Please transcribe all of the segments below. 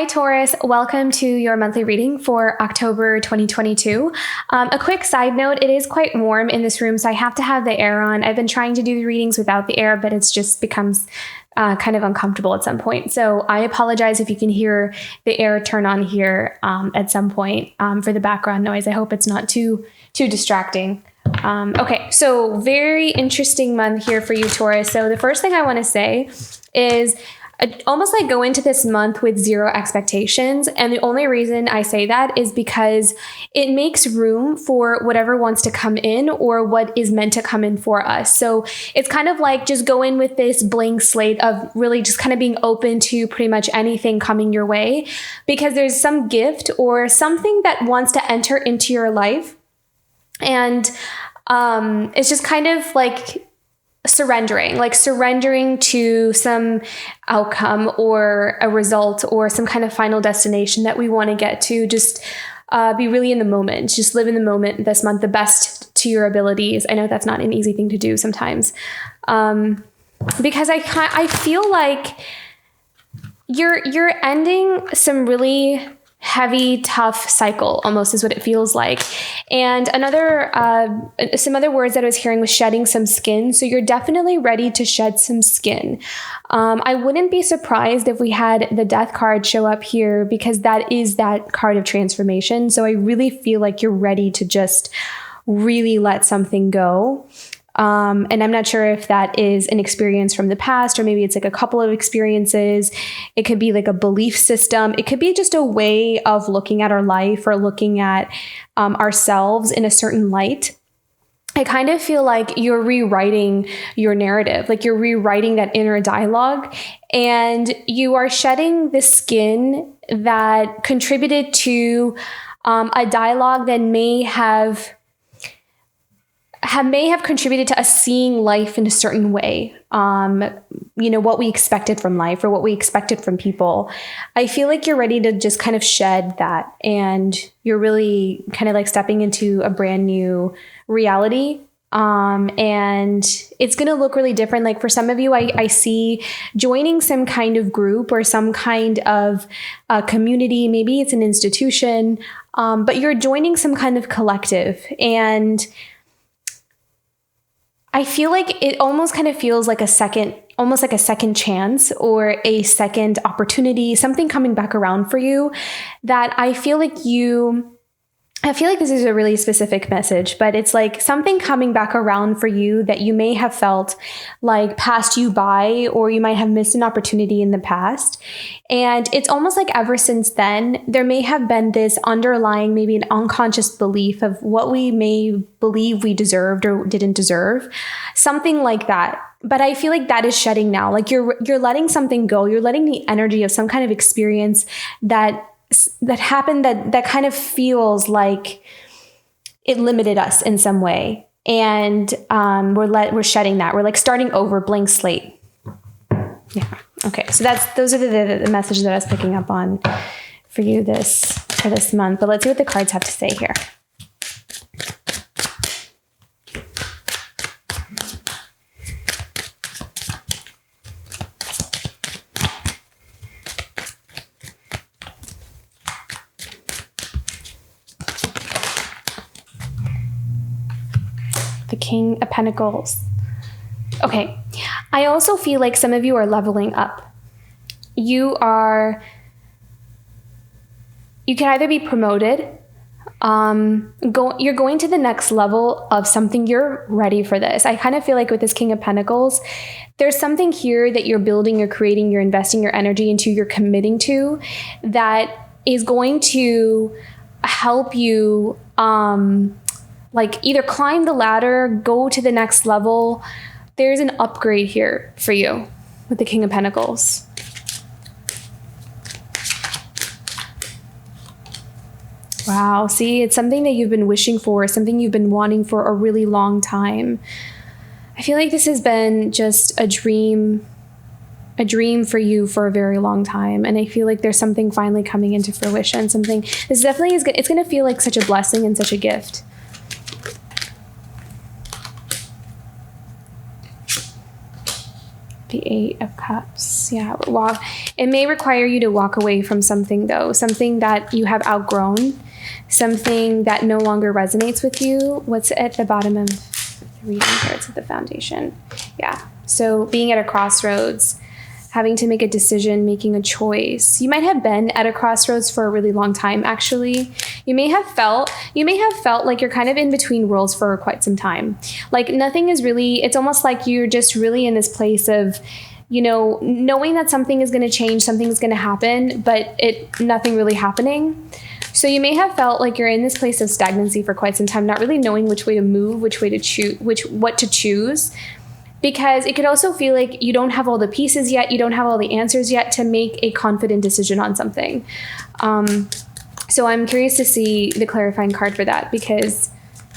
Hi, Taurus. Welcome to your monthly reading for October 2022. A quick side note, it is quite warm in this room, so I have to have the air on. I've been trying to do the readings without the air, but it's just becomes kind of uncomfortable at some point. So I apologize if you can hear the air turn on here at some point for the background noise. I hope it's not too distracting. Okay, so very interesting month here for you, Taurus. So the first thing I want to say is almost like go into this month with zero expectations. And the only reason I say that is because it makes room for whatever wants to come in or what is meant to come in for us. So it's kind of like just go in with this blank slate of really just kind of being open to pretty much anything coming your way, because there's some gift or something that wants to enter into your life. And it's just kind of like surrendering to some outcome or a result or some kind of final destination that we want to get to. Just be really in the moment. Just live in the moment this month, the best to your abilities. I know that's not an easy thing to do sometimes, because I feel like you're ending some really heavy, tough cycle, almost is what it feels like. And some other words that I was hearing was shedding some skin. So you're definitely ready to shed some skin. I wouldn't be surprised if we had the Death card show up here, because that is that card of transformation. So I really feel like you're ready to just really let something go. And I'm not sure if that is an experience from the past, or maybe it's like a couple of experiences. It could be like a belief system. It could be just a way of looking at our life or looking at ourselves in a certain light. I kind of feel like you're rewriting your narrative, like you're rewriting that inner dialogue, and you are shedding the skin that contributed to a dialogue that may have contributed to us seeing life in a certain way. What we expected from life or what we expected from people. I feel like you're ready to just kind of shed that, and you're really kind of like stepping into a brand new reality. And it's going to look really different. Like for some of you, I see joining some kind of group or some kind of community. Maybe it's an institution, but you're joining some kind of collective. And I feel like it almost kind of feels like almost like a second chance or a second opportunity, something coming back around for you that I feel like this is a really specific message, but it's like something coming back around for you that you may have felt like passed you by, or you might have missed an opportunity in the past. And it's almost like ever since then, there may have been this underlying, maybe an unconscious belief of what we may believe we deserved or didn't deserve, something like that. But I feel like that is shedding now. Like you're letting something go. You're letting the energy of some kind of experience that happened that kind of feels like it limited us in some way. And we're shedding that. We're like starting over, blank slate. Yeah. Okay. So those are the messages that I was picking up on for you for this month. But let's see what the cards have to say here. The King of Pentacles. Okay. I also feel like some of you are leveling up. You can either be promoted, you're going to the next level of something. You're ready for this. I kind of feel like with this King of Pentacles, there's something here that you're building, you're creating, you're investing your energy into, you're committing to, that is going to help you like either climb the ladder, go to the next level. There's an upgrade here for you with the King of Pentacles. Wow. See, it's something that you've been wishing for, something you've been wanting for a really long time. I feel like this has been just a dream for you for a very long time. And I feel like there's something finally coming into fruition. This definitely is good. It's going to feel like such a blessing and such a gift. The Eight of Cups. Yeah. It may require you to walk away from something, though. Something that you have outgrown. Something that no longer resonates with you. What's at the bottom of the reading here? It's at the foundation. Yeah. So being at a crossroads, having to make a decision, making a choice. You might have been at a crossroads for a really long time, actually. You may have felt like you're kind of in between worlds for quite some time. Like nothing is really, it's almost like you're just really in this place of, knowing that something is going to change, something is going to happen, but nothing really happening. So you may have felt like you're in this place of stagnancy for quite some time, not really knowing which way to move, which way to choose, what to choose. Because it could also feel like you don't have all the pieces yet, you don't have all the answers yet to make a confident decision on something. So I'm curious to see the clarifying card for that, because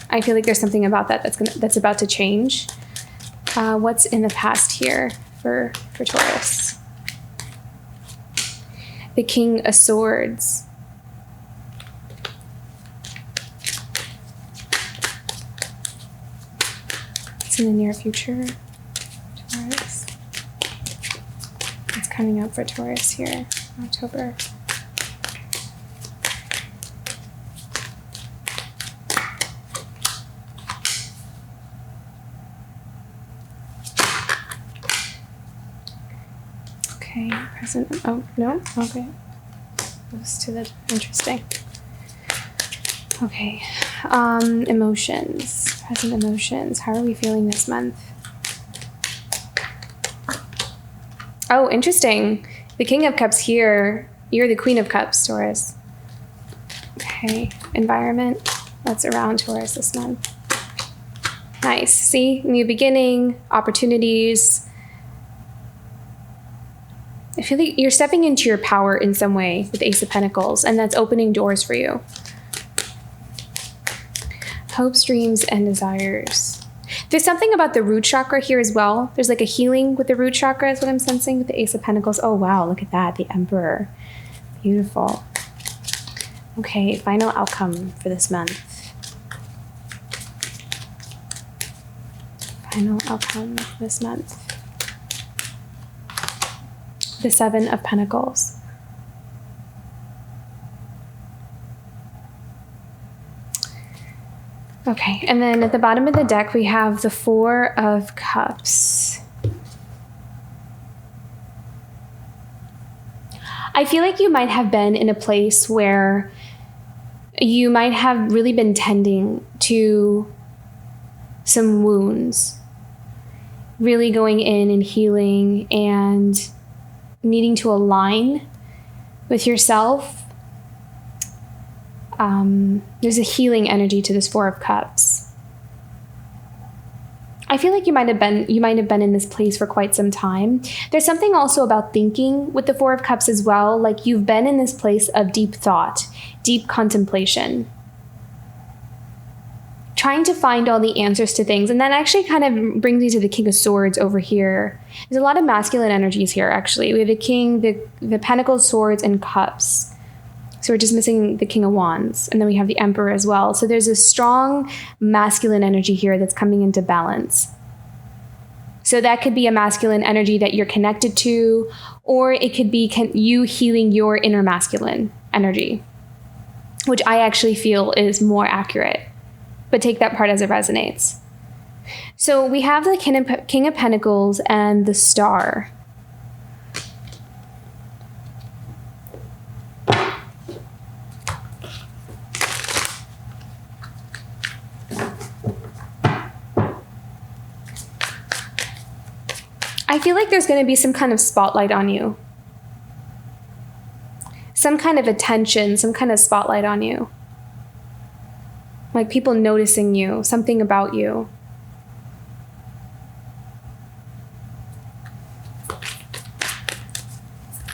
I feel like there's something about that that's about to change. What's in the past here for Taurus? The King of Swords. It's in the near future. Taurus. It's coming up for Taurus here, October. Okay, present. Oh, no? Okay. Goes to the interesting. Okay. Emotions. Present emotions. How are we feeling this month? Oh, interesting. The King of Cups here. You're the Queen of Cups, Taurus. Okay. Environment. What's around Taurus this month? Nice. See? New beginning. Opportunities. I feel like you're stepping into your power in some way with Ace of Pentacles, and that's opening doors for you. Hopes, dreams, and desires. There's something about the root chakra here as well. There's like a healing with the root chakra is what I'm sensing with the Ace of Pentacles. Oh, wow. Look at that. The Emperor. Beautiful. Okay. Final outcome for this month. Final outcome this month. The Seven of Pentacles. Okay, and then at the bottom of the deck, we have the Four of Cups. I feel like you might have been in a place where you might have really been tending to some wounds, really going in and healing and needing to align with yourself. There's a healing energy to this Four of Cups. I feel like you might have been in this place for quite some time. There's something also about thinking with the Four of Cups as well. Like you've been in this place of deep thought, deep contemplation, trying to find all the answers to things. And that actually kind of brings me to the King of Swords over here. There's a lot of masculine energies here, actually. We have the King, the Pentacles, Swords, and Cups. So we're just missing the King of Wands. And then we have the Emperor as well. So there's a strong masculine energy here that's coming into balance. So that could be a masculine energy that you're connected to, or it could be you healing your inner masculine energy, which I actually feel is more accurate. But take that part as it resonates. So we have the King of Pentacles and the Star. I feel like there's going to be some kind of spotlight on you. Some kind of attention, some kind of spotlight on you. Like people noticing you, something about you.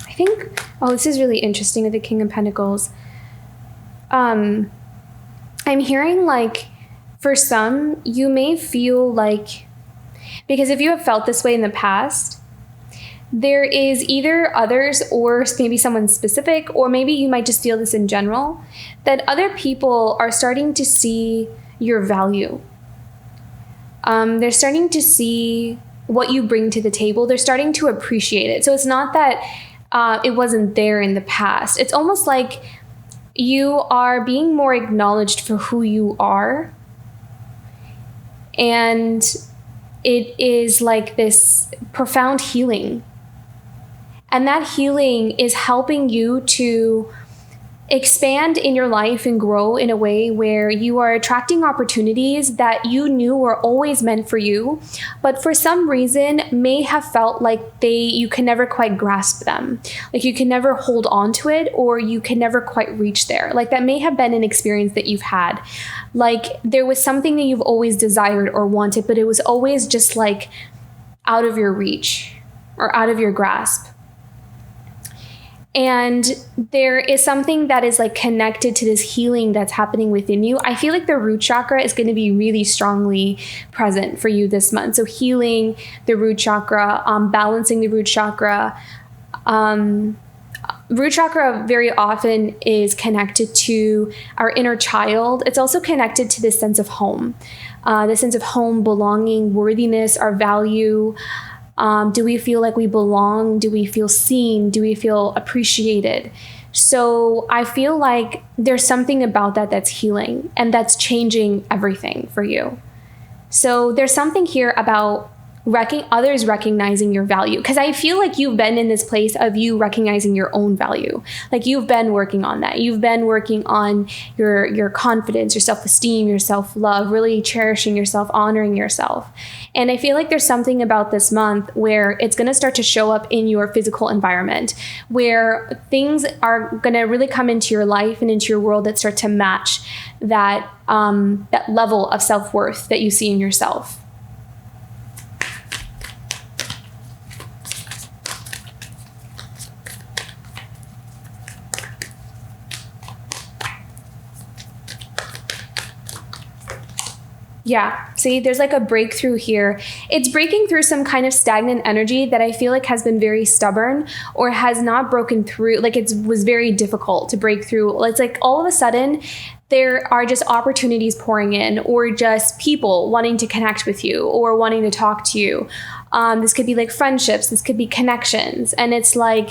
I think, this is really interesting with the King of Pentacles. I'm hearing like, for some, you may feel like, because if you have felt this way in the past, there is either others or maybe someone specific, or maybe you might just feel this in general, that other people are starting to see your value. They're starting to see what you bring to the table, they're starting to appreciate it. So it's not that it wasn't there in the past. It's almost like you are being more acknowledged for who you are. And it is like this profound healing. And that healing is helping you to expand in your life and grow in a way where you are attracting opportunities that you knew were always meant for you, but for some reason may have felt like you can never quite grasp them. Like you can never hold on to it, or you can never quite reach there. Like that may have been an experience that you've had. Like there was something that you've always desired or wanted, but it was always just like out of your reach or out of your grasp. And there is something that is like connected to this healing that's happening within you. I feel like the root chakra is going to be really strongly present for you this month. So healing the root chakra, balancing the root chakra. Root chakra very often is connected to our inner child. It's also connected to this sense of home, belonging, worthiness, our value. Do we feel like we belong? Do we feel seen? Do we feel appreciated? So I feel like there's something about that that's healing and that's changing everything for you. So there's something here about others recognizing your value, because I feel like you've been in this place of you recognizing your own value. Like you've been working on that. You've been working on your confidence, your self-esteem, your self-love, really cherishing yourself, honoring yourself. And I feel like there's something about this month where it's going to start to show up in your physical environment, where things are going to really come into your life and into your world that start to match that level of self-worth that you see in yourself. Yeah, see, there's like a breakthrough here. It's breaking through some kind of stagnant energy that I feel like has been very stubborn or has not broken through. Like it was very difficult to break through. It's like all of a sudden there are just opportunities pouring in, or just people wanting to connect with you or wanting to talk to you. This could be like friendships. This could be connections. And it's like,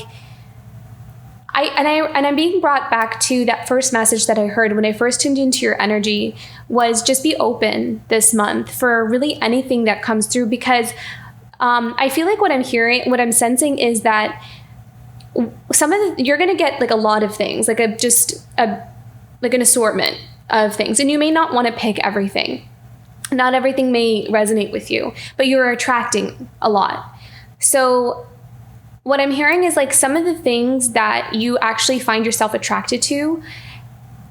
I'm being brought back to that first message that I heard when I first tuned into your energy, was just be open this month for really anything that comes through, because I feel like what I'm sensing is that you're going to get like a lot of things, like an assortment of things, and you may not want to pick everything. Not everything may resonate with you, but you're attracting a lot. So what I'm hearing is like some of the things that you actually find yourself attracted to,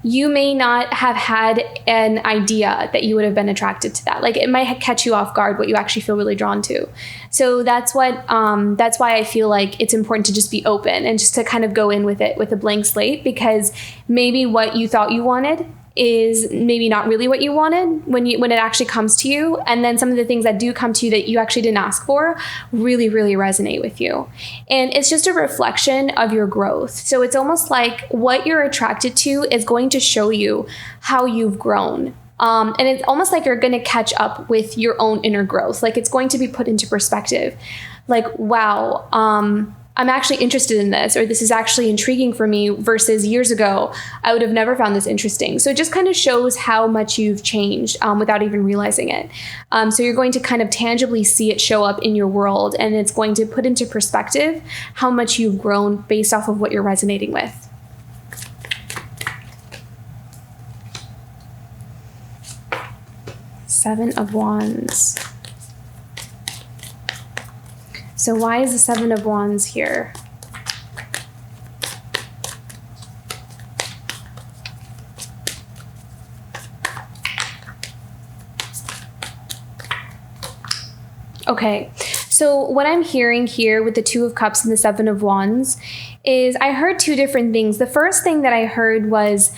you may not have had an idea that you would have been attracted to that. Like it might catch you off guard what you actually feel really drawn to. So that's why I feel like it's important to just be open and just to kind of go in with it with a blank slate, because maybe what you thought you wanted is maybe not really what you wanted when it actually comes to you. And then some of the things that do come to you that you actually didn't ask for really, really resonate with you. And it's just a reflection of your growth. So it's almost like what you're attracted to is going to show you how you've grown. And it's almost like you're going to catch up with your own inner growth. Like it's going to be put into perspective. Like, wow, I'm actually interested in this, or this is actually intriguing for me, versus years ago, I would have never found this interesting. So it just kind of shows how much you've changed without even realizing it. So you're going to kind of tangibly see it show up in your world, and it's going to put into perspective how much you've grown based off of what you're resonating with. Seven of Wands. So why is the Seven of Wands here? Okay, so what I'm hearing here with the Two of Cups and the Seven of Wands is I heard two different things. The first thing that I heard was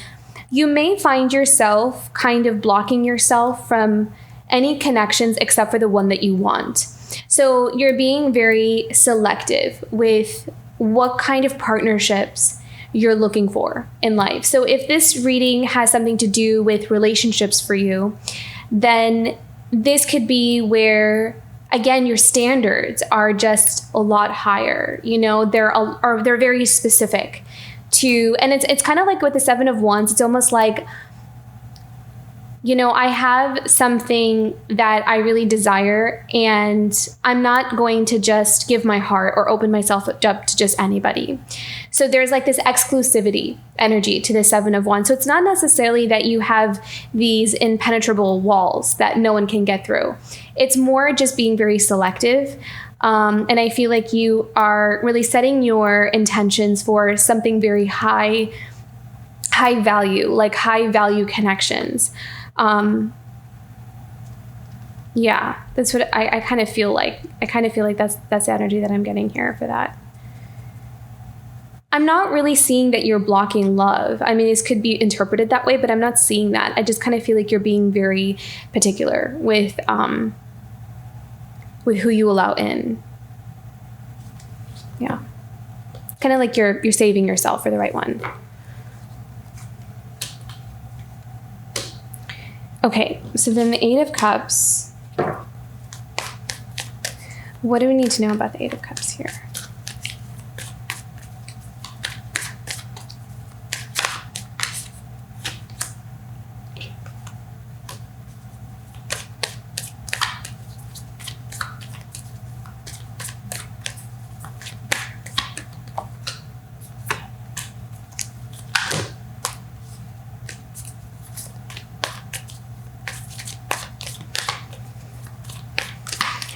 you may find yourself kind of blocking yourself from any connections except for the one that you want. So you're being very selective with what kind of partnerships you're looking for in life. So if this reading has something to do with relationships for you, then this could be where again, your standards are just a lot higher. You know, they're very specific to, and it's kind of like with the Seven of Wands, it's almost like, you know, I have something that I really desire, and I'm not going to just give my heart or open myself up to just anybody. So there's like this exclusivity energy to the Seven of Wands. So it's not necessarily that you have these impenetrable walls that no one can get through. It's more just being very selective. And I feel like you are really setting your intentions for something very high value, like high value connections. Yeah, that's what I kind of feel like. I kind of feel like that's the energy that I'm getting here for that. I'm not really seeing that you're blocking love. I mean, this could be interpreted that way, but I'm not seeing that. I just kind of feel like you're being very particular with who you allow in. Yeah. Kind of like you're saving yourself for the right one. Okay, so then the Eight of Cups. What do we need to know about the Eight of Cups here?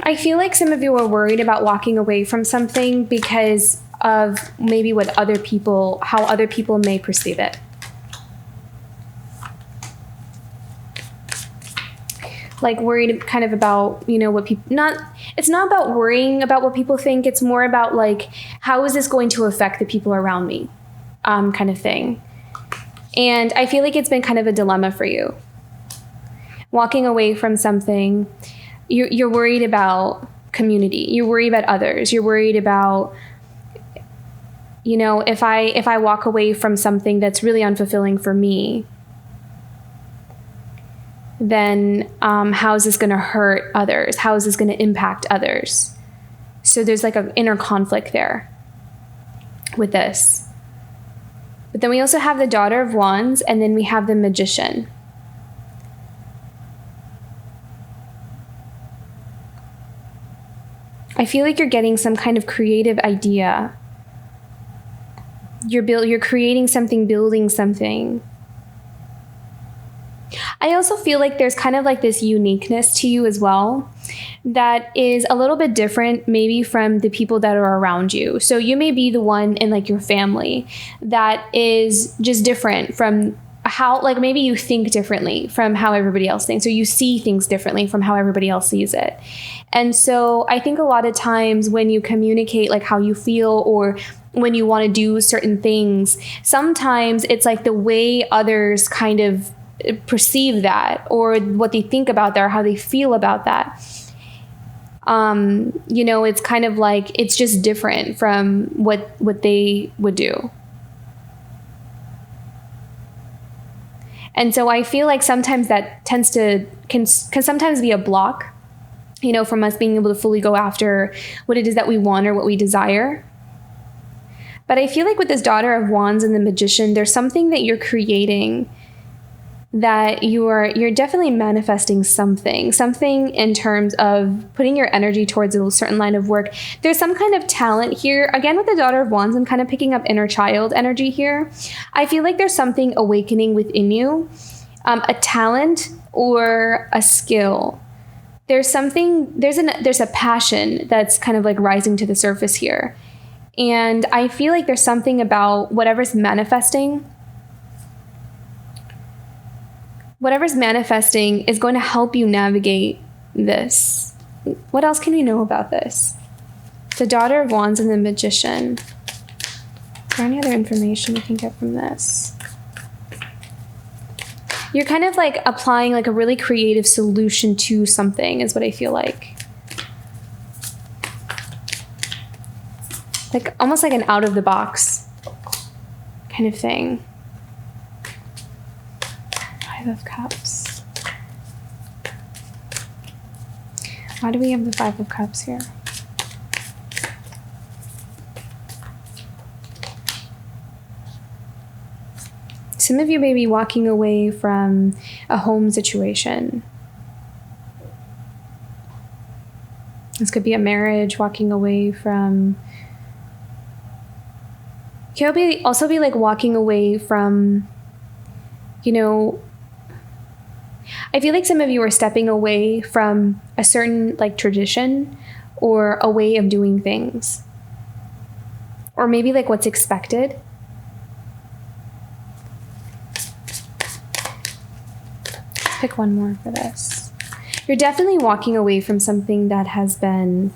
I feel like some of you are worried about walking away from something because of maybe how other people may perceive it. Like worried kind of about, you know, what people, it's not about worrying about what people think. It's more about like, how is this going to affect the people around me, kind of thing. And I feel like it's been kind of a dilemma for you. Walking away from something, you're worried about community. You're worried about others. You're worried about, you know, if I walk away from something that's really unfulfilling for me, then how is this going to hurt others? How is this going to impact others? So there's like an inner conflict there with this. But then we also have the Daughter of Wands, and then we have the Magician. I feel like you're getting some kind of creative idea. You're creating something, building something. I also feel like there's kind of like this uniqueness to you as well that is a little bit different maybe from the people that are around you. So you may be the one in like your family that is just different from how, like maybe you think differently from how everybody else thinks, or you see things differently from how everybody else sees it. And so I think a lot of times when you communicate like how you feel, or when you want to do certain things, sometimes it's like the way others kind of perceive that, or what they think about that, or how they feel about that. You know, it's kind of like, it's just different from what they would do. And so I feel like sometimes that can sometimes be a block, you know, from us being able to fully go after what it is that we want or what we desire. But I feel like with this Daughter of Wands and the Magician, there's something that you're creating, that you're definitely manifesting something in terms of putting your energy towards a certain line of work. There's some kind of talent here. Again, with the Daughter of Wands, I'm kind of picking up inner child energy here. I feel like there's something awakening within you, a talent or a skill. There's a passion that's kind of like rising to the surface here. And I feel like there's something about whatever's manifesting is going to help you navigate this. What else can we know about this? The Daughter of Wands and the Magician. Is there any other information we can get from this? You're kind of like applying like a really creative solution to something, is what I feel like. Like almost like an out of the box kind of thing. Five of Cups. Why do we have the Five of Cups here? Some of you may be walking away from a home situation. This could be a marriage, walking away from... It could also be like walking away from, you know... I feel like some of you are stepping away from a certain like tradition or a way of doing things. Or maybe like what's expected. Pick one more for this. You're definitely walking away from something that has been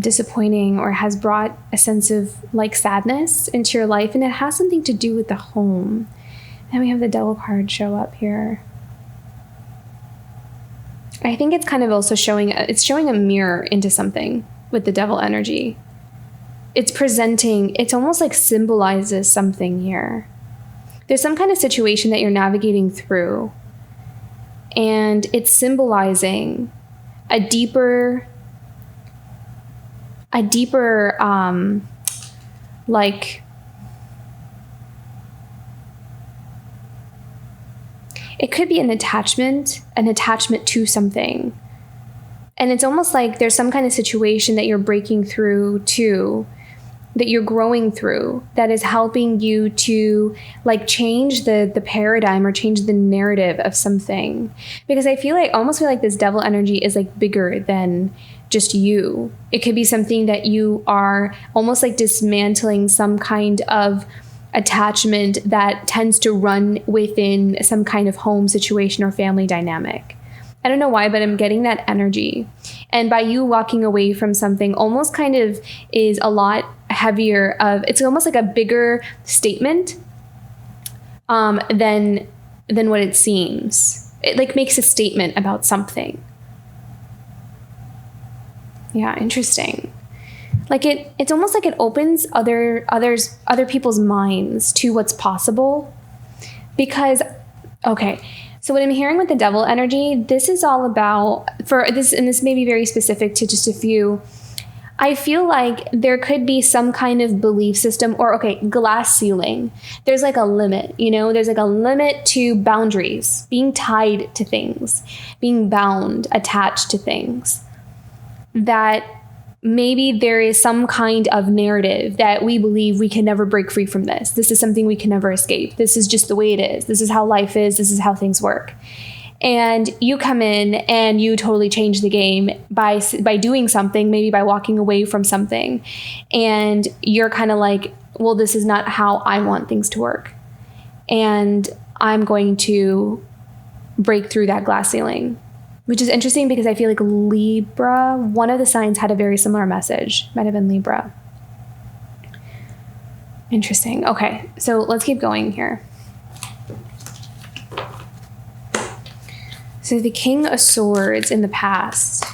disappointing or has brought a sense of like sadness into your life, and it has something to do with the home. And we have the Devil card show up here. I think it's kind of also showing a mirror into something with the Devil energy. It's almost like symbolizes something here. There's some kind of situation that you're navigating through, and it's symbolizing a deeper like, it could be an attachment to something. And it's almost like there's some kind of situation that you're breaking through to, that you're growing through, that is helping you to like change the paradigm or change the narrative of something. Because I almost feel like this Devil energy is like bigger than just you. It could be something that you are almost like dismantling, some kind of attachment that tends to run within some kind of home situation or family dynamic. I don't know why, but I'm getting that energy. And by you walking away from something, almost kind of is a lot heavier it's almost like a bigger statement than what it seems. It like makes a statement about something. Yeah, interesting. Like it's almost like it opens other people's minds to what's possible. Because, okay, so what I'm hearing with the Devil energy, this is all about, and this may be very specific to just a few, I feel like there could be some kind of belief system or, glass ceiling. There's like a limit, there's like a limit to boundaries, being tied to things, being bound, attached to things. That maybe there is some kind of narrative that we believe we can never break free from this. This is something we can never escape. This is just the way it is. This is how life is. This is how things work. And you come in and you totally change the game by doing something, maybe by walking away from something. And you're kind of like, well, this is not how I want things to work. And I'm going to break through that glass ceiling. Which is interesting because I feel like Libra, one of the signs had a very similar message. Might have been Libra. Interesting. Okay, so let's keep going here. So the King of Swords in the past.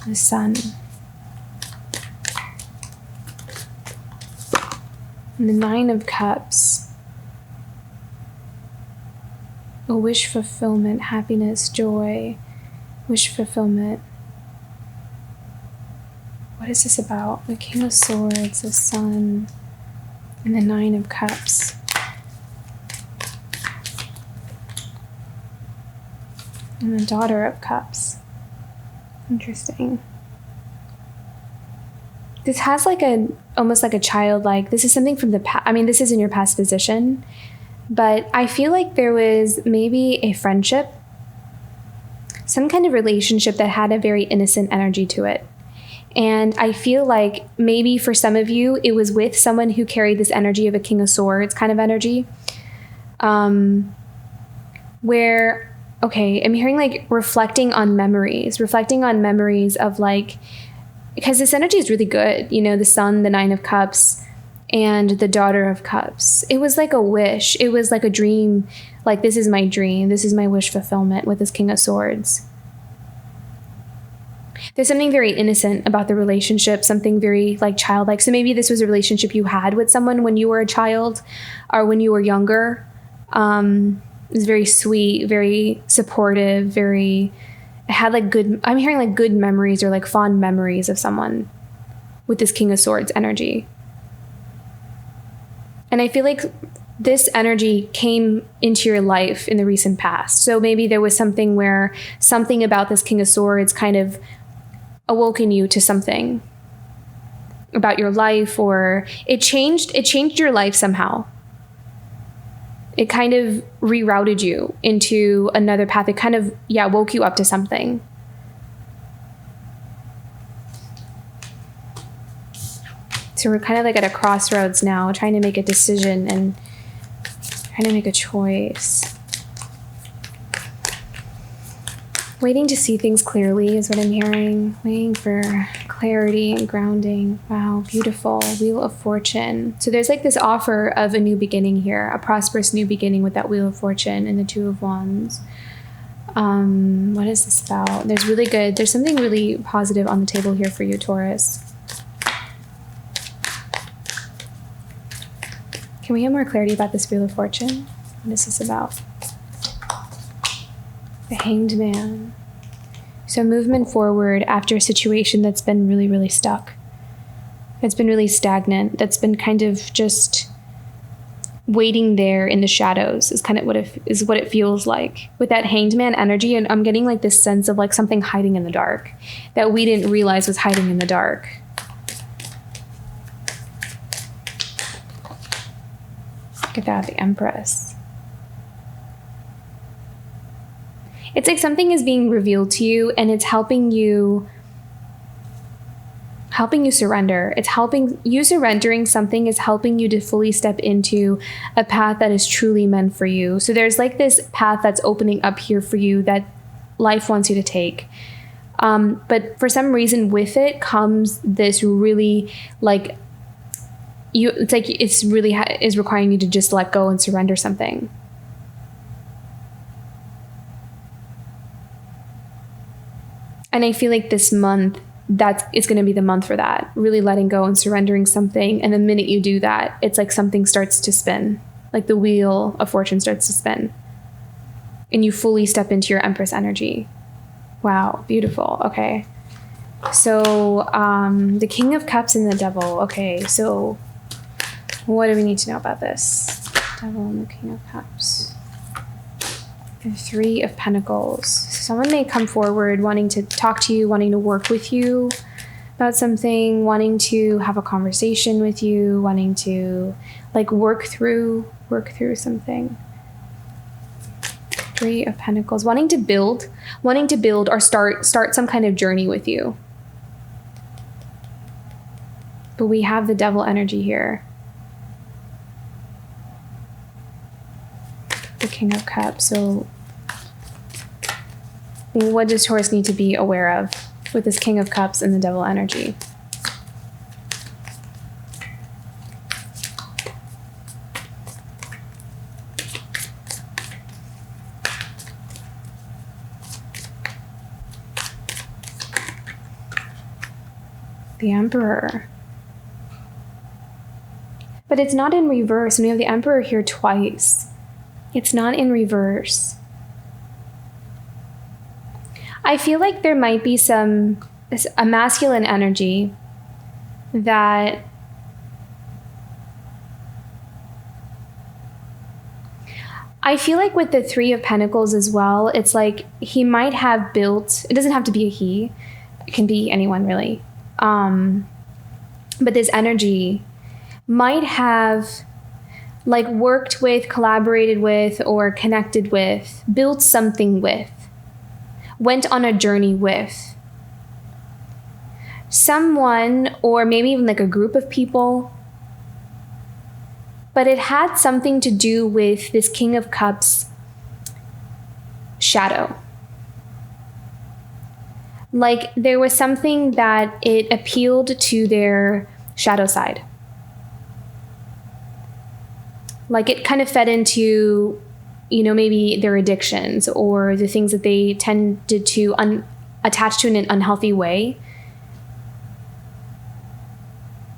The Sun. And the Nine of Cups. A wish fulfillment, happiness, joy, wish fulfillment. What is this about? The King of Swords, the Sun, and the Nine of Cups. And the Daughter of Cups. Interesting. This has like almost like a childlike, this is something from the past. I mean, this is in your past position, but I feel like there was maybe a friendship, some kind of relationship that had a very innocent energy to it. And I feel like maybe for some of you, it was with someone who carried this energy of a King of Swords kind of energy, where, I'm hearing like reflecting on memories of like, because this energy is really good, the Sun, the Nine of Cups, and the Daughter of Cups. It was like a wish. It was like a dream. Like, this is my dream. This is my wish fulfillment with this King of Swords. There's something very innocent about the relationship, something very like childlike. So maybe this was a relationship you had with someone when you were a child or when you were younger. It was very sweet, very supportive, very, it had like good, I'm hearing like good memories or like fond memories of someone with this King of Swords energy. And I feel like this energy came into your life in the recent past. So maybe there was something where something about this King of Swords kind of awoken you to something about your life, or it changed your life somehow. It kind of rerouted you into another path. It kind of, woke you up to something. So we're kind of like at a crossroads now, trying to make a decision and trying to make a choice. Waiting to see things clearly is what I'm hearing. Waiting for clarity and grounding. Wow, beautiful. Wheel of Fortune. So there's like this offer of a new beginning here, a prosperous new beginning with that Wheel of Fortune and the Two of Wands. What is this about? There's something really positive on the table here for you, Taurus. Can we have more clarity about this Wheel of Fortune? What is this about? The Hanged Man. So movement forward after a situation that's been really, really stuck. It's been really stagnant. That's been kind of just waiting there in the shadows is kind of what it feels like. With that Hanged Man energy, and I'm getting like this sense of like something hiding in the dark that we didn't realize was hiding in the dark. Look at that, the Empress. It's like something is being revealed to you and it's helping you surrender. It's helping you surrendering something is helping you to fully step into a path that is truly meant for you. So there's like this path that's opening up here for you that life wants you to take. But for some reason with it comes this really like, it's really is requiring you to just let go and surrender something. And I feel like this month, it's going to be the month for that. Really letting go and surrendering something. And the minute you do that, it's like something starts to spin. Like the Wheel of Fortune starts to spin. And you fully step into your Empress energy. Wow, beautiful. Okay. So the King of Cups and the Devil. Okay, so what do we need to know about this? Devil and the King of Cups. The Three of Pentacles. Someone may come forward wanting to talk to you, wanting to work with you about something, wanting to have a conversation with you, wanting to like work through something. Three of Pentacles. Wanting to build or start some kind of journey with you. But we have the Devil energy here. The King of Cups. So what does Taurus need to be aware of with this King of Cups and the Devil energy? The Emperor. But it's not in reverse, and we have the Emperor here twice. It's not in reverse. I feel like there might be a masculine energy that I feel like with the Three of Pentacles as well, it's like he might have built, it doesn't have to be a he, it can be anyone really. But this energy might have like worked with, collaborated with, or connected with, built something with, went on a journey with someone, or maybe even like a group of people. But it had something to do with this King of Cups shadow. Like there was something that it appealed to their shadow side. Like it kind of fed into, maybe their addictions or the things that they tended to attached to in an unhealthy way.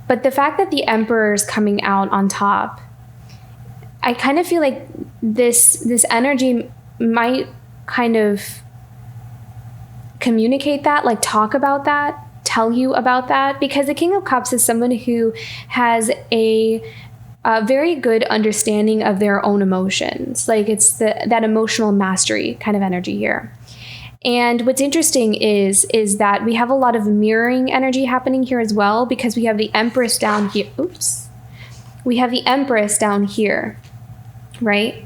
But the fact that the Emperor is coming out on top, I kind of feel like this energy might kind of communicate that, like talk about that, tell you about that, because the King of Cups is someone who has a very good understanding of their own emotions. Like it's that emotional mastery kind of energy here. And what's interesting is that we have a lot of mirroring energy happening here as well, because we have the Empress down here. Oops. We have the Empress down here, right?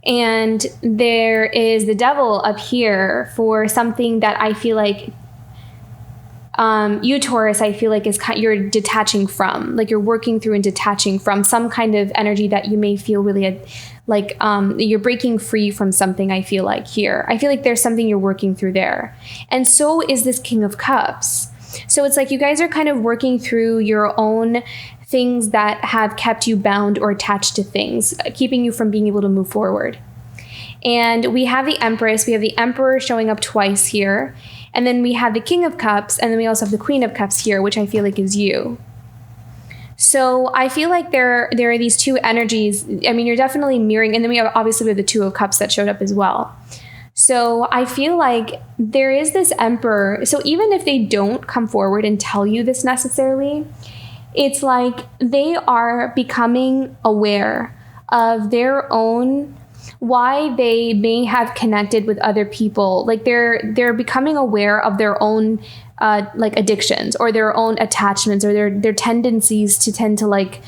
And there is the Devil up here for something that I feel like you, Taurus, I feel like you're detaching from, like you're working through and detaching from some kind of energy that you may feel really like you're breaking free from something. I feel like there's something you're working through there. And so is this King of Cups. So it's like you guys are kind of working through your own things that have kept you bound or attached to things, keeping you from being able to move forward. And we have the Empress, we have the Emperor showing up twice here. And then we have the King of Cups, and then we also have the Queen of Cups here, which I feel like is you. So I feel like there are these two energies. I mean, you're definitely mirroring, and then we have the Two of Cups that showed up as well. So I feel like there is this Emperor. So even if they don't come forward and tell you this necessarily, it's like they are becoming aware of their own, why they may have connected with other people. Like they're becoming aware of their own like addictions or their own attachments or their tendencies to tend to like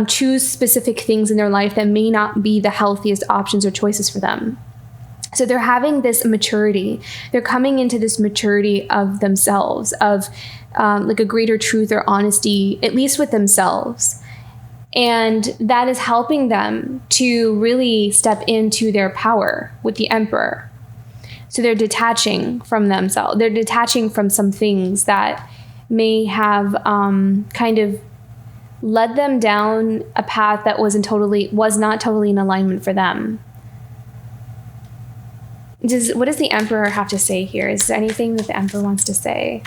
choose specific things in their life that may not be the healthiest options or choices for them. So they're having this maturity. They're coming into this maturity of themselves, of like a greater truth or honesty, at least with themselves. And that is helping them to really step into their power with the Emperor. So they're detaching from themselves. They're detaching from some things that may have kind of led them down a path that was not totally in alignment for them. What does the Emperor have to say here? Is there anything that the Emperor wants to say?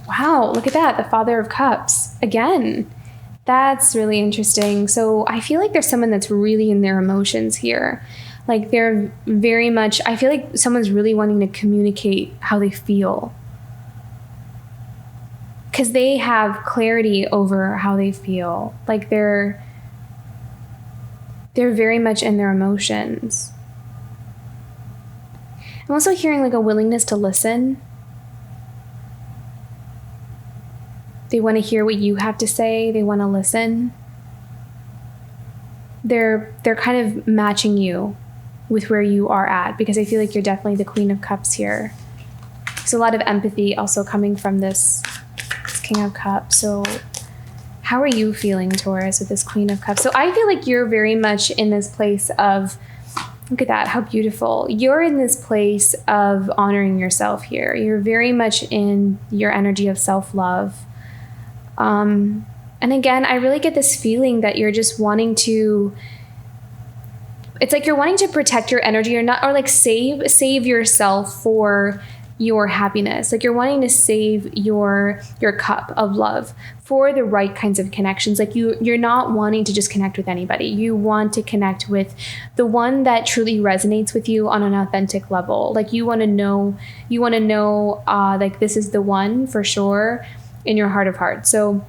Wow, look at that. The Father of Cups. Again, that's really interesting. So I feel like there's someone that's really in their emotions here. Like they're very much, I feel like someone's really wanting to communicate how they feel. Because they have clarity over how they feel. Like they're very much in their emotions. I'm also hearing like a willingness to listen. They want to hear what you have to say. They want to listen. They're kind of matching you with where you are at, because I feel like you're definitely the Queen of Cups here. There's a lot of empathy also coming from this King of Cups. So how are you feeling, Taurus, with this Queen of Cups? So I feel like you're very much in this place of, look at that, how beautiful. You're in this place of honoring yourself here. You're very much in your energy of self-love. And again, I really get this feeling that you're just wanting to, it's like you're wanting to protect your energy or not, or like save yourself for your happiness. Like you're wanting to save your cup of love for the right kinds of connections. Like you're not wanting to just connect with anybody. You want to connect with the one that truly resonates with you on an authentic level. Like you want to know, like this is the one for sure in your heart of hearts. So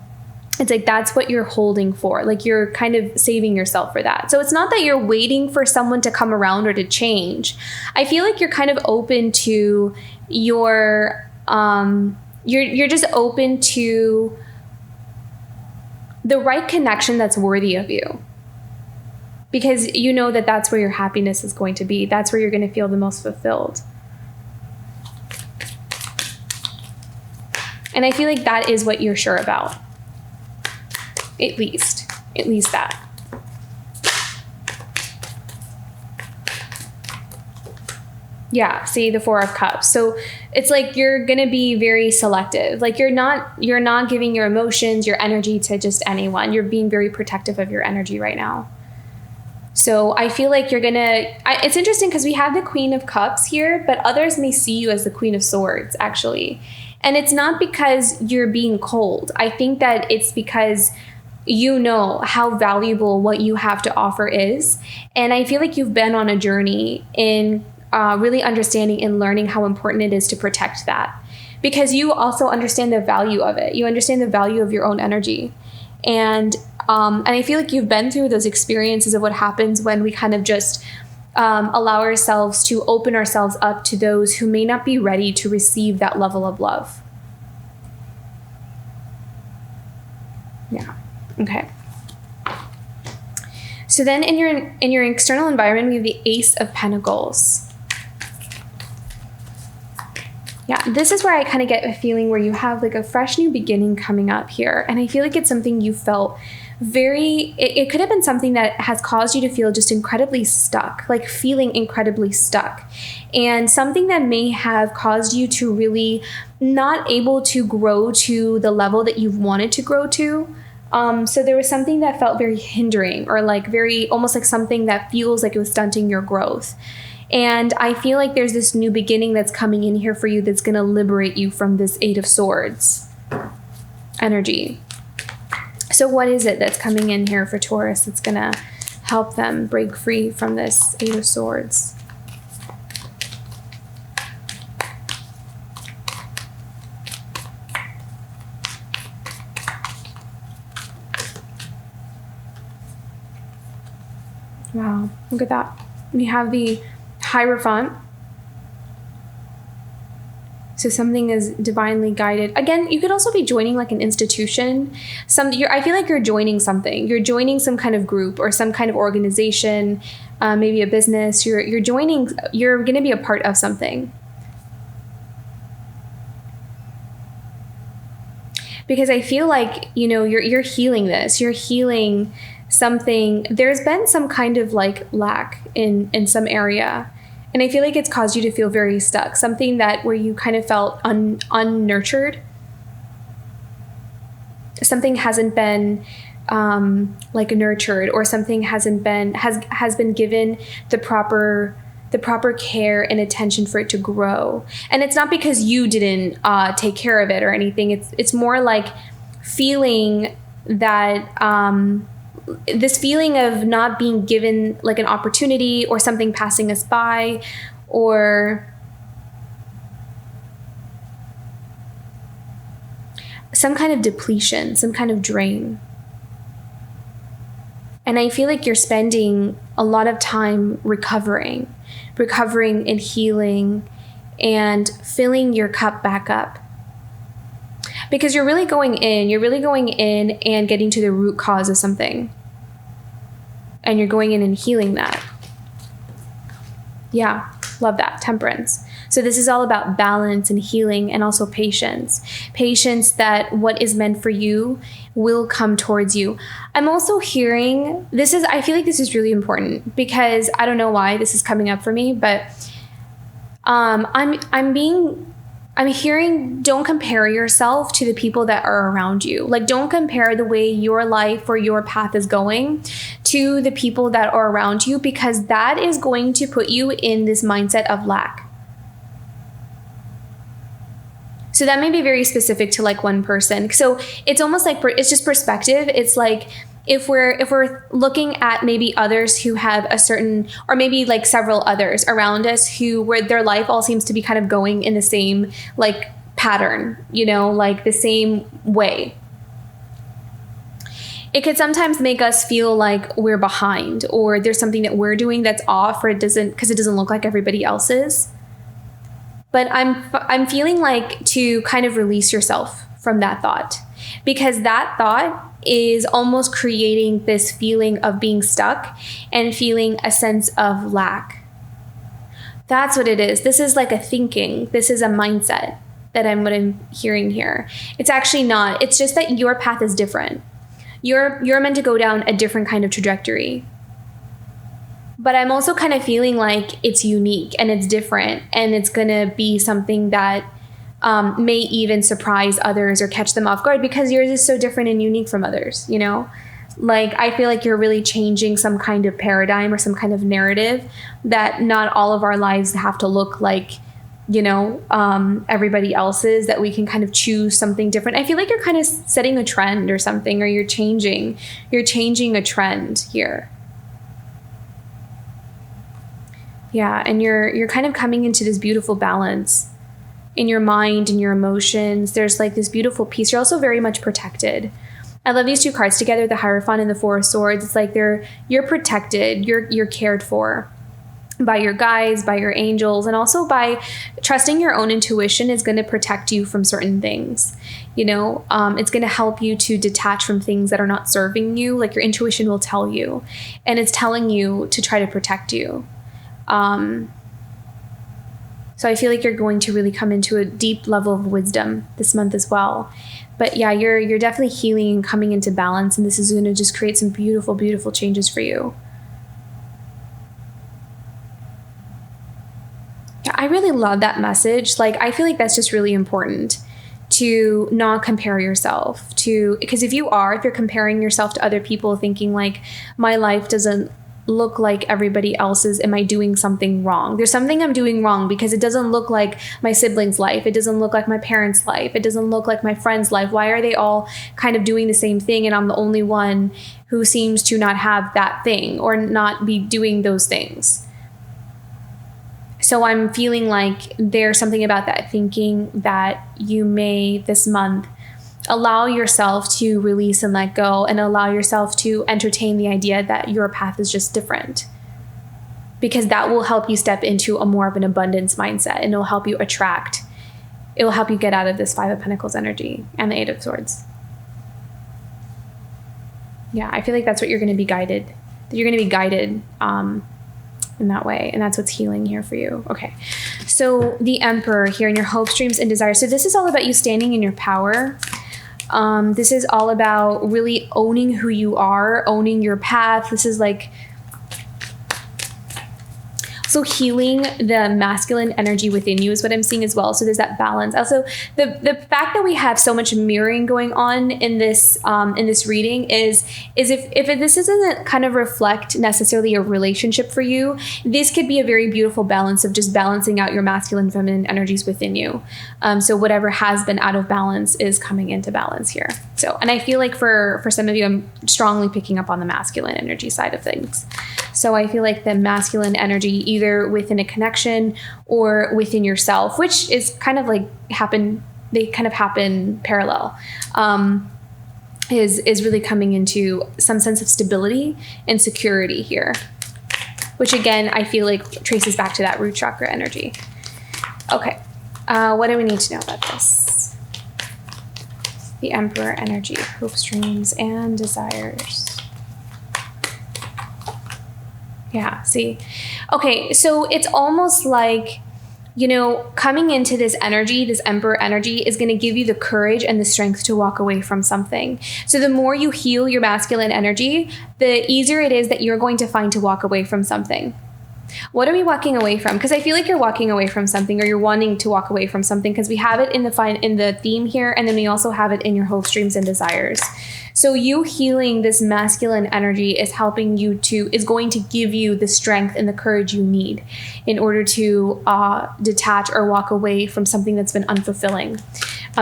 it's like that's what you're holding for. Like you're kind of saving yourself for that. So it's not that you're waiting for someone to come around or to change. I feel like you're kind of open to you're just open to the right connection that's worthy of you. Because you know that that's where your happiness is going to be. That's where you're going to feel the most fulfilled. And I feel like that is what you're sure about. At least that. Yeah, see the Four of Cups. So it's like you're going to be very selective. Like you're not giving your emotions, your energy to just anyone. You're being very protective of your energy right now. So I feel like you're going to it's interesting because we have the Queen of Cups here, but others may see you as the Queen of Swords actually. And it's not because you're being cold. I think that it's because you know how valuable what you have to offer is. And I feel like you've been on a journey in really understanding and learning how important it is to protect that, because you also understand the value of it. You understand the value of your own energy. And I feel like you've been through those experiences of what happens when we kind of just allow ourselves to open ourselves up to those who may not be ready to receive that level of love. Yeah. Okay. So then in your external environment, we have the Ace of Pentacles. Yeah, this is where I kind of get a feeling where you have like a fresh new beginning coming up here. And I feel like it's something you felt it could have been something that has caused you to feel just incredibly stuck, like feeling incredibly stuck. And something that may have caused you to really not able to grow to the level that you've wanted to grow to. So there was something that felt very hindering, or like very, almost like something that feels like it was stunting your growth. And I feel like there's this new beginning that's coming in here for you that's going to liberate you from this Eight of Swords energy. So what is it that's coming in here for Taurus that's going to help them break free from this Eight of Swords? Wow, look at that. We have the Hierophant. So something is divinely guided. Again, you could also be joining like an institution. I feel like you're joining something. You're joining some kind of group or some kind of organization, maybe a business. You're joining. You're going to be a part of something. Because I feel like, you're healing this. You're healing something. There's been some kind of like lack in some area. And I feel like it's caused you to feel very stuck. Something that where you kind of felt unnurtured. Something hasn't been like nurtured, or something has been given the proper care and attention for it to grow. And it's not because you didn't take care of it or anything. It's more like feeling that this feeling of not being given like an opportunity, or something passing us by, or some kind of depletion, some kind of drain. And I feel like you're spending a lot of time recovering and healing and filling your cup back up. Because you're really going in and getting to the root cause of something. And you're going in and healing that. Yeah, love that. Temperance. So this is all about balance and healing, and also patience. Patience that what is meant for you will come towards you. I'm also hearing, I feel like this is really important, because I don't know why this is coming up for me, but I'm hearing, don't compare yourself to the people that are around you. Like, don't compare the way your life or your path is going to the people that are around you, because that is going to put you in this mindset of lack. So that may be very specific to like one person. So it's almost like it's just perspective. It's like if we're looking at maybe others who have a certain, or maybe like several others around us where their life all seems to be kind of going in the same like pattern, like the same way. It could sometimes make us feel like we're behind, or there's something that we're doing that's off, or because it doesn't look like everybody else's. But I'm feeling like to kind of release yourself from that thought, because that thought is almost creating this feeling of being stuck and feeling a sense of lack. That's what it is. This is like a thinking. This is a mindset what I'm hearing here. It's actually not. It's just that your path is different. You're meant to go down a different kind of trajectory. But I'm also kind of feeling like it's unique and it's different, and it's going to be something that may even surprise others or catch them off guard, because yours is so different and unique from others, you know? Like, I feel like you're really changing some kind of paradigm or some kind of narrative that not all of our lives have to look like, you know, everybody else's, that we can kind of choose something different. I feel like you're kind of setting a trend or something, or you're changing a trend here. Yeah, and you're kind of coming into this beautiful balance in your mind and your emotions. There's like this beautiful peace. You're also very much protected. I love these two cards together, the Hierophant and the Four of Swords. It's like you're protected, you're cared for by your guides, by your angels, and also by trusting your own intuition is going to protect you from certain things. You know, it's going to help you to detach from things that are not serving you. Like, your intuition will tell you, and it's telling you to try to protect you. So I feel like you're going to really come into a deep level of wisdom this month as well. But yeah, you're definitely healing and coming into balance, and this is going to just create some beautiful, beautiful changes for you. Yeah, I really love that message. Like, I feel like that's just really important to not compare yourself to, because if you're comparing yourself to other people, thinking like, my life doesn't look like everybody else's, am I doing something wrong? There's something I'm doing wrong, because it doesn't look like my sibling's life. It doesn't look like my parents' life. It doesn't look like my friend's life. Why are they all kind of doing the same thing, and I'm the only one who seems to not have that thing or not be doing those things? So I'm feeling like there's something about that thinking that you may this month allow yourself to release and let go, and allow yourself to entertain the idea that your path is just different, because that will help you step into a more of an abundance mindset, and it'll help you attract. It will help you get out of this Five of Pentacles energy and the Eight of Swords. Yeah, I feel like that's what you're going to be guided. That you're going to be guided in that way, and that's what's healing here for you. Okay, so the Emperor here in your hopes, dreams, and desires. So this is all about you standing in your power. This is all about really owning who you are, owning your path. This is like so healing the masculine energy within you is what I'm seeing as well. So there's that balance. Also, the fact that we have so much mirroring going on in this reading is if this doesn't kind of reflect necessarily a relationship for you, this could be a very beautiful balance of just balancing out your masculine, feminine energies within you. So whatever has been out of balance is coming into balance here. So, and I feel like for some of you, I'm strongly picking up on the masculine energy side of things. So I feel like the masculine energy, either within a connection or within yourself, which is kind of like they kind of happen parallel, is really coming into some sense of stability and security here, which again, I feel like traces back to that root chakra energy. Okay. What do we need to know about this? The Emperor energy, hopes, dreams, and desires. Yeah, see? Okay, so it's almost like, you know, coming into this energy, this Emperor energy is going to give you the courage and the strength to walk away from something. So the more you heal your masculine energy, the easier it is that you're going to find to walk away from something. What are we walking away from? Because I feel like you're walking away from something, or you're wanting to walk away from something, because we have it in the theme here, and then we also have it in your hopes, dreams, and desires. So you healing this masculine energy is going to give you the strength and the courage you need in order to detach or walk away from something that's been unfulfilling.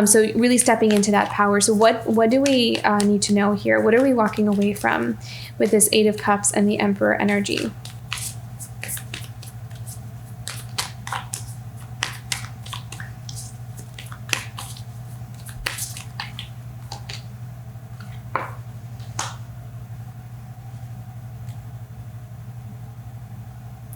So really stepping into that power. So what do we need to know here? What are we walking away from with this Eight of Cups and the Emperor energy?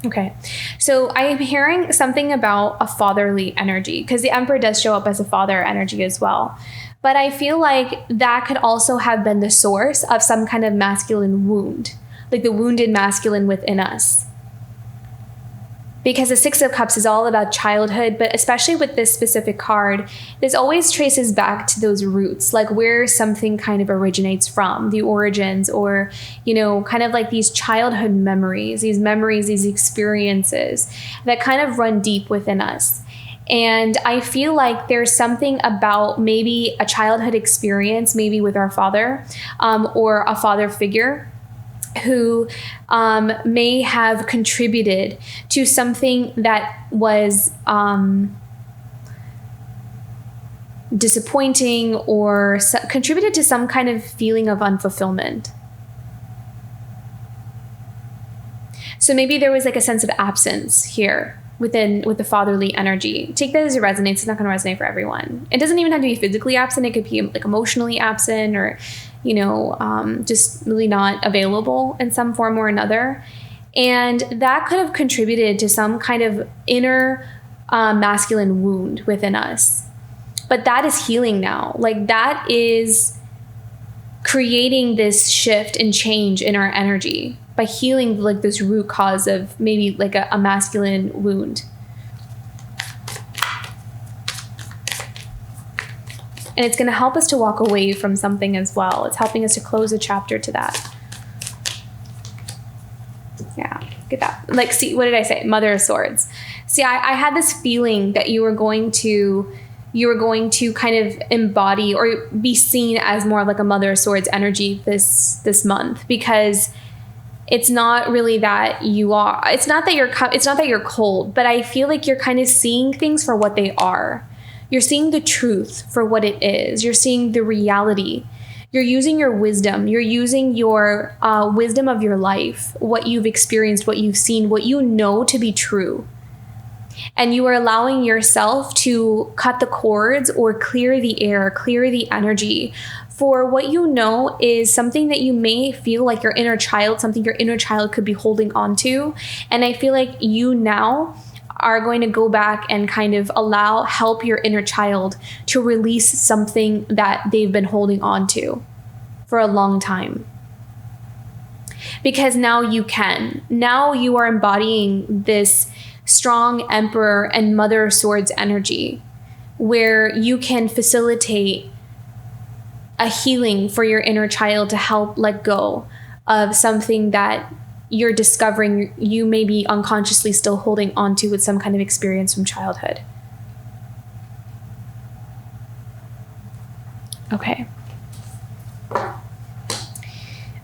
Okay, so I'm hearing something about a fatherly energy, because the Emperor does show up as a father energy as well. But I feel like that could also have been the source of some kind of masculine wound, like the wounded masculine within us. because the Six of Cups is all about childhood, but especially with this specific card, this always traces back to those roots, like where something kind of originates from, the origins, or, you know, kind of like these childhood memories, these experiences that kind of run deep within us. And I feel like there's something about maybe a childhood experience, maybe with our father, or a father figure, who may have contributed to something that was disappointing, or contributed to some kind of feeling of unfulfillment. So maybe there was like a sense of absence here with the fatherly energy. Take that as it resonates. It's not going to resonate for everyone. It doesn't even have to be physically absent. It could be like emotionally absent, or, you know, just really not available in some form or another. And that could have contributed to some kind of inner masculine wound within us. But that is healing now. Like, that is creating this shift and change in our energy by healing like this root cause of maybe like a masculine wound. And it's going to help us to walk away from something as well. It's helping us to close a chapter to that. Yeah, get that. Like, see, what did I say? Mother of Swords. See, I had this feeling that you were going to kind of embody or be seen as more of like a Mother of Swords energy this month, because it's not really that you are. It's not that you're cold, but I feel like you're kind of seeing things for what they are. You're seeing the truth for what it is. You're seeing the reality. You're using your wisdom. You're using your wisdom of your life, what you've experienced, what you've seen, what you know to be true. And you are allowing yourself to cut the cords or clear the air, clear the energy for what you know is something that you may feel like your inner child, something your inner child could be holding on to. And I feel like you now are going to go back and kind of help your inner child to release something that they've been holding on to for a long time. Because now you can. Now you are embodying this strong Emperor and Mother of Swords energy, where you can facilitate a healing for your inner child to help let go of something that you're discovering you may be unconsciously still holding on to with some kind of experience from childhood. Okay.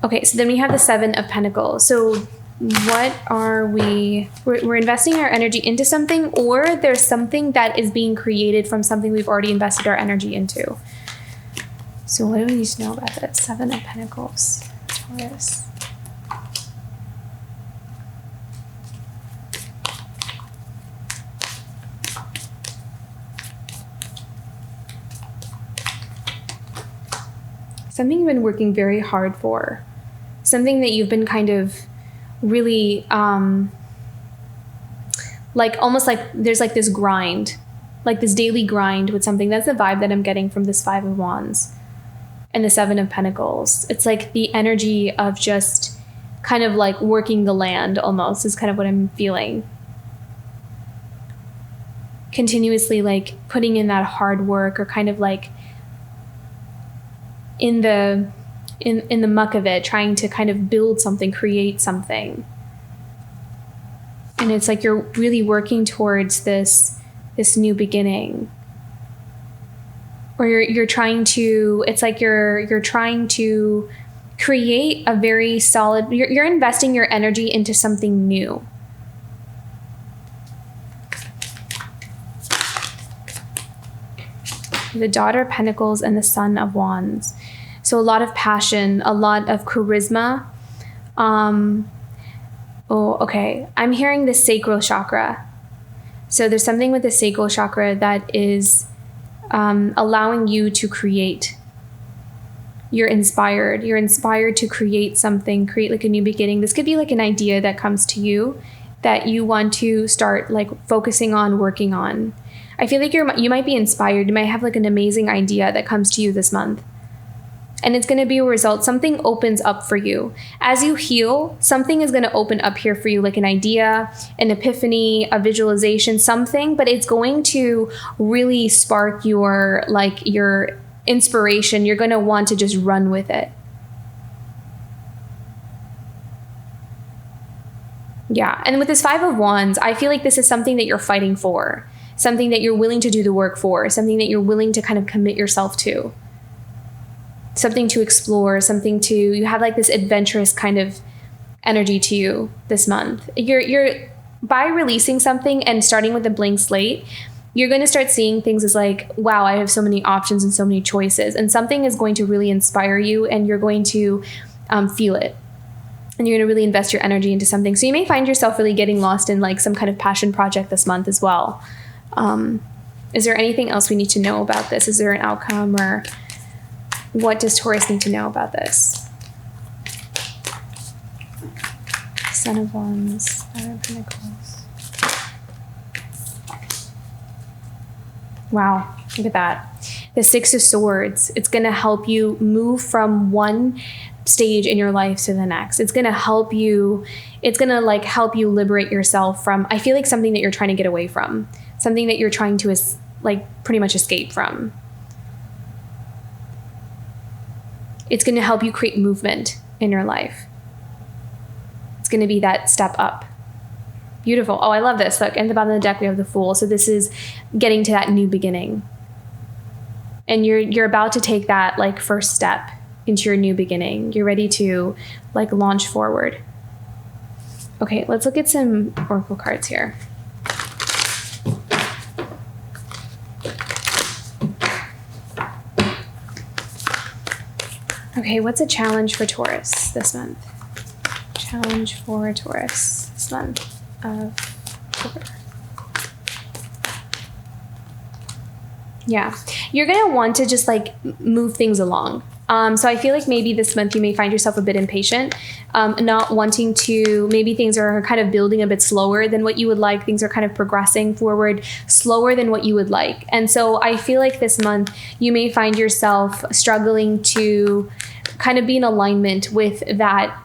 Okay, so then we have the Seven of Pentacles. So what are we're investing our energy into something, or there's something that is being created from something we've already invested our energy into. So what do we need to know about that? Seven of Pentacles, Taurus. Something you've been working very hard for. Something that you've been kind of really, like almost like there's like this grind, like this daily grind with something. That's the vibe that I'm getting from this Five of Wands and the Seven of Pentacles. It's like the energy of just kind of like working the land almost is kind of what I'm feeling. Continuously like putting in that hard work, or kind of like in the muck of it, trying to kind of build something, create something. And it's like you're really working towards this new beginning. Or you're trying to, it's like you're trying to create a very solid, you're investing your energy into something new. The Daughter of Pentacles and the Son of Wands. So a lot of passion, a lot of charisma. Okay. I'm hearing the sacral chakra. So there's something with the sacral chakra that is allowing you to create. You're inspired to create something, create like a new beginning. This could be like an idea that comes to you that you want to start like focusing on, working on. I feel like you might be inspired. You might have like an amazing idea that comes to you this month. And it's going to be a result. Something opens up for you. As you heal, something is going to open up here for you, like an idea, an epiphany, a visualization, something, but it's going to really spark your inspiration. You're going to want to just run with it. Yeah. And with this Five of Wands, I feel like this is something that you're fighting for, something that you're willing to do the work for, something that you're willing to kind of commit yourself to. Something to explore, you have like this adventurous kind of energy to you this month. You're by releasing something and starting with a blank slate, you're going to start seeing things as like, wow, I have so many options and so many choices, and something is going to really inspire you, and you're going to feel it, and you're going to really invest your energy into something. So you may find yourself really getting lost in like some kind of passion project this month as well. Is there anything else we need to know about this? Is there an outcome, or what does Taurus need to know about this? Son of Wands, Five of Pentacles. Wow, look at that. The Six of Swords. It's going to help you move from one stage in your life to the next. It's going to help you. It's going to like help you liberate yourself from, I feel like, something that you're trying to get away from, something that you're trying to like pretty much escape from. It's going to help you create movement in your life. It's going to be that step up. Beautiful. Oh, I love this. Look, at the bottom of the deck, we have the Fool. So this is getting to that new beginning. And you're about to take that like first step into your new beginning. You're ready to like launch forward. Okay, let's look at some oracle cards here. Okay, what's a challenge for Taurus this month? Challenge for Taurus this month of October. Yeah, you're going to want to just like move things along. So I feel like maybe this month you may find yourself a bit impatient, not wanting to, maybe things are kind of building a bit slower than what you would like. Things are kind of progressing forward slower than what you would like. And so I feel like this month you may find yourself struggling to kind of be in alignment with that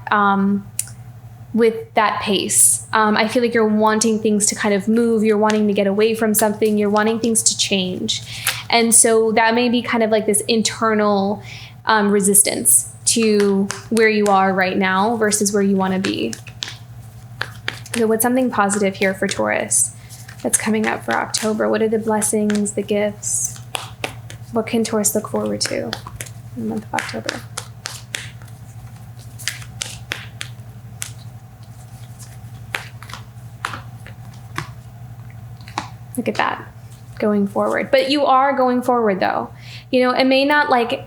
pace. I feel like you're wanting things to kind of move. You're wanting to get away from something. You're wanting things to change. And so that may be kind of like this internal resistance to where you are right now versus where you want to be. So what's something positive here for Taurus that's coming up for October? What are the blessings, the gifts? What can Taurus look forward to in the month of October? Look at that, going forward. But you are going forward though. You know, it may not like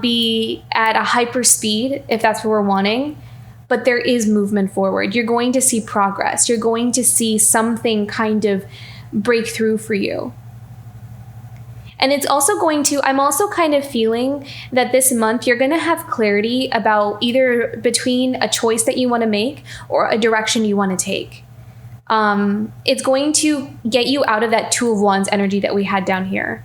be at a hyper speed if that's what we're wanting, but there is movement forward. You're going to see progress. You're going to see something kind of break through for you. And it's also going to, I'm also kind of feeling that this month you're going to have clarity about either between a choice that you want to make or a direction you want to take. It's going to get you out of that Two of Wands energy that we had down here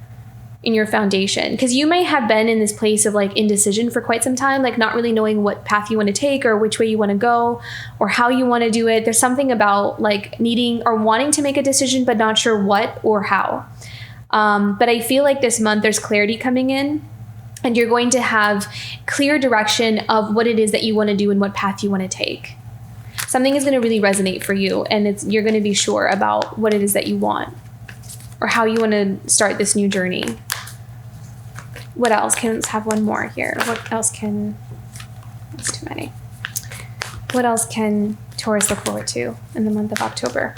in your foundation, because you may have been in this place of like indecision for quite some time, like not really knowing what path you want to take or which way you want to go or how you want to do it. There's something about like needing or wanting to make a decision but not sure what or how. But I feel like this month there's clarity coming in, and you're going to have clear direction of what it is that you want to do and what path you want to take. Something is going to really resonate for you, and you're going to be sure about what it is that you want or how you want to start this new journey. What else? Let's have one more here. What else that's too many. What else can Taurus look forward to in the month of October?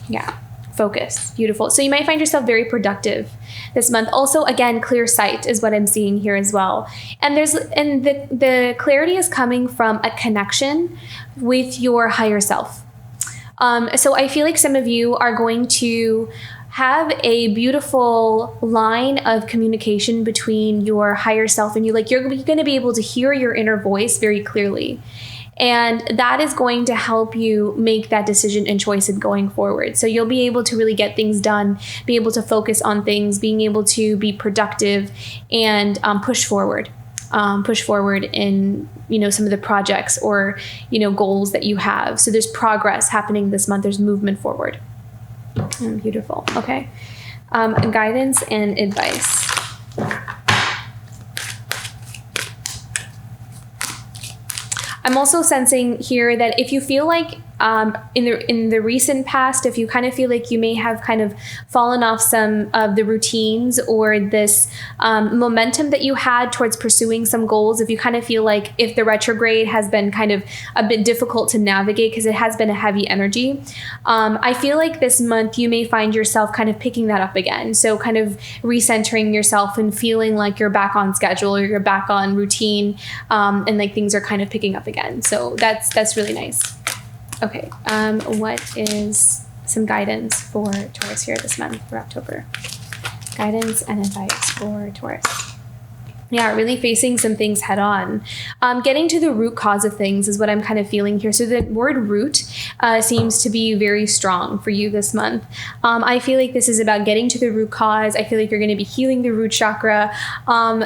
Yeah, focus. Beautiful. So you might find yourself very productive this month. Also, again, clear sight is what I'm seeing here as well. And the clarity is coming from a connection with your higher self. So I feel like some of you are going to have a beautiful line of communication between your higher self and you. Like you're going to be able to hear your inner voice very clearly. And that is going to help you make that decision and choice in going forward. So you'll be able to really get things done, be able to focus on things, being able to be productive and push forward in, some of the projects or, goals that you have. So there's progress happening this month. There's movement forward. Beautiful. Okay. Guidance and advice. I'm also sensing here that if you feel like in the recent past, if you kind of feel like you may have kind of fallen off some of the routines or this momentum that you had towards pursuing some goals, if you kind of feel like if the retrograde has been kind of a bit difficult to navigate because it has been a heavy energy, I feel like this month you may find yourself kind of picking that up again. So kind of recentering yourself and feeling like you're back on schedule or you're back on routine, and like things are kind of picking up again. So that's really nice. Okay, what is some guidance for Taurus here this month for October? Guidance and advice for Taurus. Yeah, really facing some things head on. Getting to the root cause of things is what I'm kind of feeling here. So the word root seems to be very strong for you this month. I feel like this is about getting to the root cause. I feel like you're going to be healing the root chakra.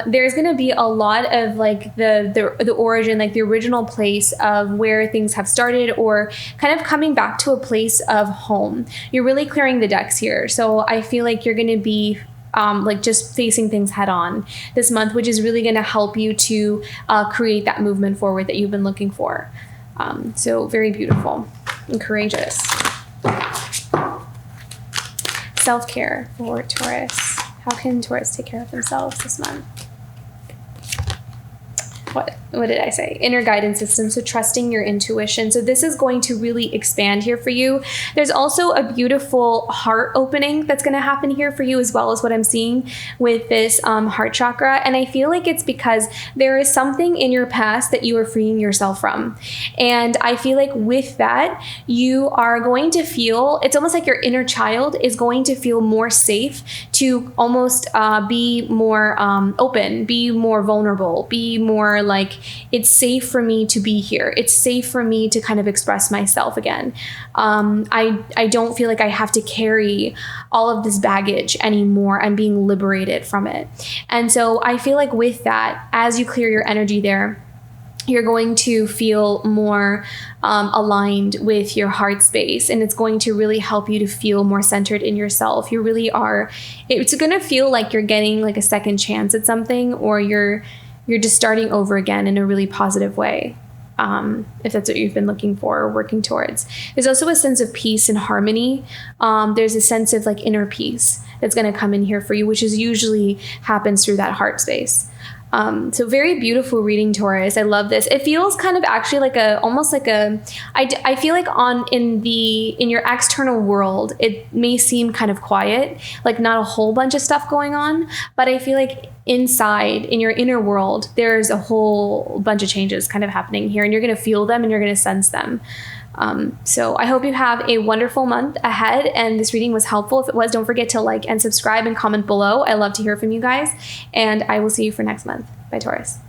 There's going to be a lot of like the origin, like the original place of where things have started, or kind of coming back to a place of home. You're really clearing the decks here. So I feel like you're going to be like just facing things head on this month, which is really going to help you to create that movement forward that you've been looking for. So very beautiful and courageous. Self-care for Taurus. How can Taurus take care of themselves this month? What did I say? Inner guidance system. So trusting your intuition. So this is going to really expand here for you. There's also a beautiful heart opening that's going to happen here for you, as well as what I'm seeing with this heart chakra. And I feel like it's because there is something in your past that you are freeing yourself from. And I feel like with that, you are going to feel, it's almost like your inner child is going to feel more safe to almost be more open, be more vulnerable, be more like, it's safe for me to be here. It's safe for me to kind of express myself again. I don't feel like I have to carry all of this baggage anymore. I'm being liberated from it. And so I feel like with that, as you clear your energy there, you're going to feel more aligned with your heart space, and it's going to really help you to feel more centered in yourself. You really are. It's going to feel like you're getting like a second chance at something, or you're just starting over again in a really positive way, if that's what you've been looking for or working towards. There's also a sense of peace and harmony. There's a sense of like inner peace that's going to come in here for you, which is usually happens through that heart space. So very beautiful reading, Taurus. I love this. It feels kind of actually like I feel like in your external world, it may seem kind of quiet, like not a whole bunch of stuff going on, but I feel like inside, in your inner world, there's a whole bunch of changes kind of happening here, and you're going to feel them and you're going to sense them. So I hope you have a wonderful month ahead, and this reading was helpful. If it was, don't forget to like and subscribe and comment below. I love to hear from you guys, and I will see you for next month. Bye, Taurus.